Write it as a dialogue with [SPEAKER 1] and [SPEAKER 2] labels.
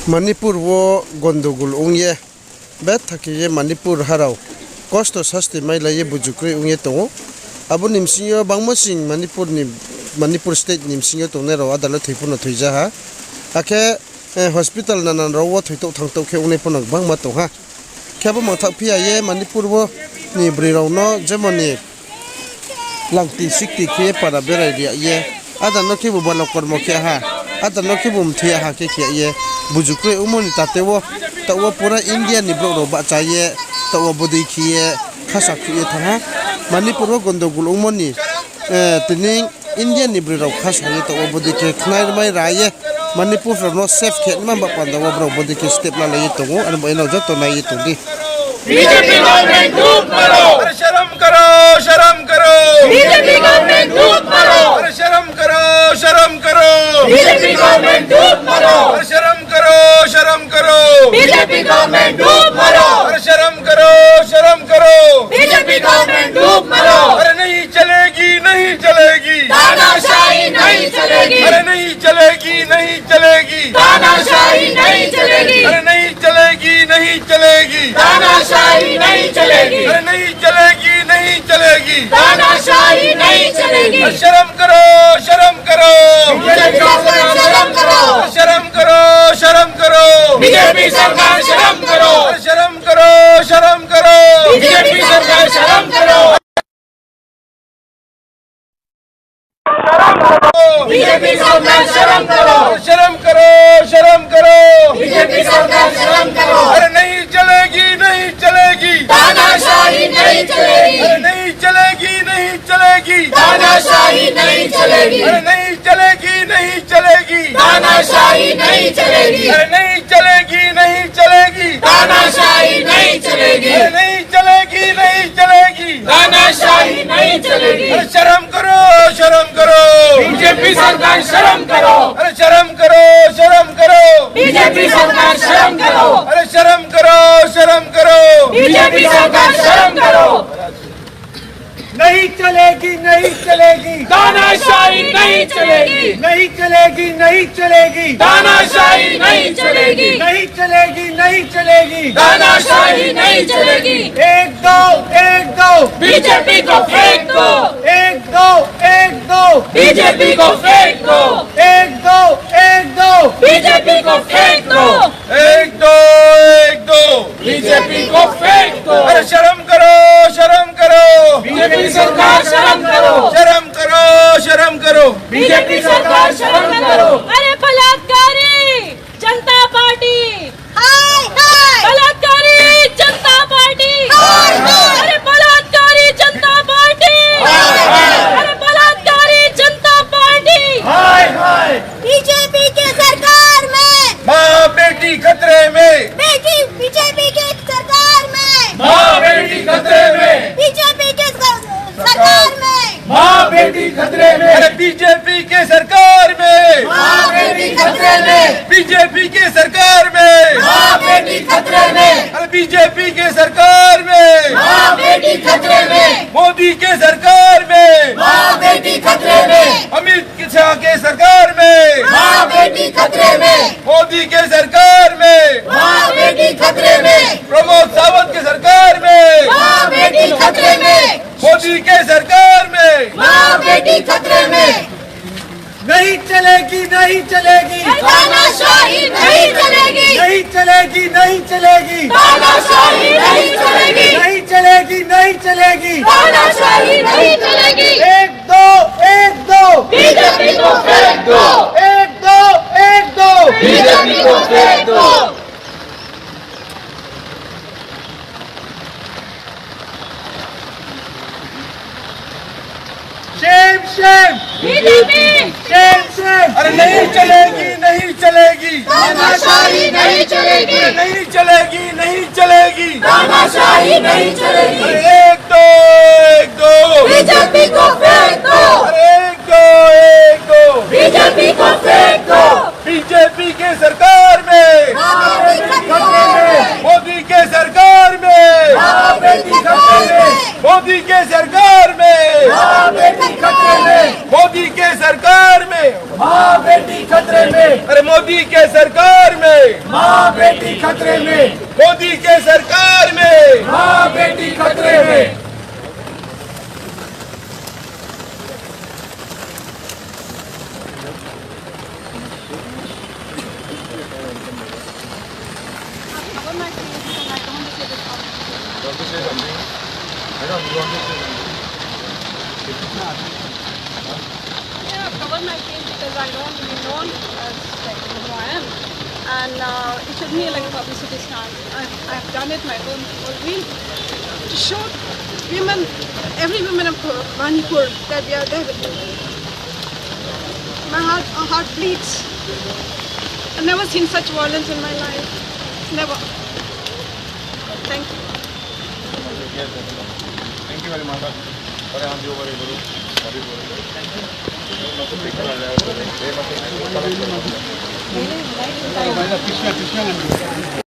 [SPEAKER 1] मणिपुर वो गंदगोल उंगे बे थाके ये मणिपुर हाराव कष्ट शास्ति माइला ये बुजुक्रे उंगे तो अब निमसिंग बांगमसिंग मणिपुर स्टेट निमसिंग तो ने रो अदालत थैपुन थैजा हा आखे हॉस्पिटल नानान रो थैतो थांतो खे उने पुनक बांग मा तो हा खेबो माथा फिया ये मणिपुर वो नि ब्रिरावनो जेमनि langti sikti खे para बेराय दिया ये अदालत के बुबालो कर्म खे हा अदालत के बुमथिया हा के खे ये बुजुक्रे उमनि तातेवो तो पूरा इंडिया निब्लो रो बाचाये तो बुदी खिए खासा खिए था मणिपुर गंदगोल उमनि तिनी इंडिया निब्लो रो खासा ये तो बुदी के खनाय my Rai Manipur row safe खे मा बापांदा वो बुदी के स्टेप ला लई तो अन बइनो जतो नाय तो दी
[SPEAKER 2] बीजेपी गवर्नमेंट धूप मारो शर्म करो बीजेपी गवर्नमेंट धूप मारो शर्म करो बीजेपी गवर्नमेंट धूप मारो शर्म करो बीजेपी गवर्नमेंट धूप मारो शर्म करो बीजेपी गवर्नमेंट धूप मारो अरे नहीं चलेगी तानाशाही नहीं चलेगी अरे नहीं चलेगी तानाशाही नहीं चलेगी अरे नहीं चलेगी तानाशाही नहीं चलेगी अरे नहीं चलेगी तानाशाही नहीं चलेगी शर्म करो बीजेपी सरकार शर्म करो बीजेपी सरकार शर्म करो बीजेपी सरकार शर्म करो बीजेपी सरकार शर्म करो अरे नहीं चलेगी तानाशाही नहीं चलेगी अरे नहीं चलेगी तानाशाही नहीं चलेगी अरे नहीं चलेगी तानाशाही नहीं चलेगी अरे नहीं चलेगी तानाशाही नहीं चलेगी अरे नहीं चलेगी तानाशाही नहीं चलेगी अरे शर्म करो बीजेपी सरकार शर्म करो अरे शर्म करो बीजेपी सरकार शर्म करो अरे शर्म करो बीजेपी सरकार शर्म करो
[SPEAKER 3] नहीं चलेगी
[SPEAKER 2] तानाशाही नहीं चलेगी तानाशाही नहीं चलेगी तानाशाही नहीं चलेगी
[SPEAKER 3] एक दो
[SPEAKER 2] बीजेपी को फेंक दो
[SPEAKER 3] एक दो
[SPEAKER 2] बीजेपी को फेंक दो
[SPEAKER 3] एक दो
[SPEAKER 2] बीजेपी को फेंक दो
[SPEAKER 1] एक दो
[SPEAKER 2] बीजेपी को फेंक दो
[SPEAKER 1] अरे शर्म करो
[SPEAKER 2] बीजेपी सरकार शर्म करो बीजेपी सरकार शर्म करो
[SPEAKER 4] अरे बलात्कारी जनता पार्टी बलात्कारी जनता पार्टी अरे बलात्कारी जनता पार्टी अरे बलात्कारी जनता पार्टी
[SPEAKER 5] बीजेपी के सरकार में
[SPEAKER 1] माँ बेटी खतरे में
[SPEAKER 5] बीजेपी के सरकार में
[SPEAKER 2] माँ बेटी खतरे में
[SPEAKER 5] बीजेपी के सरकार में
[SPEAKER 2] माँ बेटी खतरे में
[SPEAKER 1] अरे बीजेपी के सरकार में
[SPEAKER 2] माँ बेटी खतरे में
[SPEAKER 1] बीजेपी के सरकार में
[SPEAKER 2] माँ बेटी खतरे में
[SPEAKER 1] अरे बीजेपी के सरकार में
[SPEAKER 2] माँ बेटी खतरे में
[SPEAKER 1] मोदी के सरकार में
[SPEAKER 2] माँ बेटी खतरे में
[SPEAKER 1] अमित शाह के सरकार में
[SPEAKER 2] माँ बेटी खतरे में
[SPEAKER 1] मोदी के सरकार में
[SPEAKER 2] माँ बेटी खतरे में
[SPEAKER 1] प्रमोद सावंत के सरकार में
[SPEAKER 2] माँ बेटी खतरे में
[SPEAKER 1] मोदी के सरकार में
[SPEAKER 2] माँ बेटी खतरे में
[SPEAKER 3] नहीं चलेगी
[SPEAKER 2] तानाशाही नहीं चलेगी तानाशाही नहीं चलेगी तानाशाही नहीं चलेगी
[SPEAKER 3] एक दो
[SPEAKER 2] बीजेपी को फेंक दो
[SPEAKER 3] एक दो
[SPEAKER 2] बीजेपी को फेंक दो
[SPEAKER 3] शेम
[SPEAKER 4] बीजेपी
[SPEAKER 3] शेम
[SPEAKER 1] अरे नहीं चलेगी
[SPEAKER 2] तानाशाही नहीं चलेगी तानाशाही नहीं चलेगी
[SPEAKER 1] अरे एक दो
[SPEAKER 2] बीजेपी को फेंक दो
[SPEAKER 1] अरे एक दो
[SPEAKER 2] बीजेपी को फेंक दो
[SPEAKER 1] बीजेपी के सरकार में मोदी के सरकार में मोदी के सरकार में मोदी के सरकार में
[SPEAKER 2] में,
[SPEAKER 3] माँ बेटी खतरे में,
[SPEAKER 2] अरे मोदी के सरकार में,
[SPEAKER 3] माँ बेटी खतरे में,
[SPEAKER 2] मोदी के सरकार में,
[SPEAKER 3] माँ बेटी खतरे में।
[SPEAKER 6] Yeah, I've covered my face because I don't want to be known as like who I am, and it should be like a publicity stunt. I've done it my whole will to show women, every woman of Manipur that we are there with them. My heart bleeds. I've never seen such violence in my life. Never. Thank you.
[SPEAKER 2] Thank you very much अरे हम जो बड़े गुरु सभी बोल रहे हैं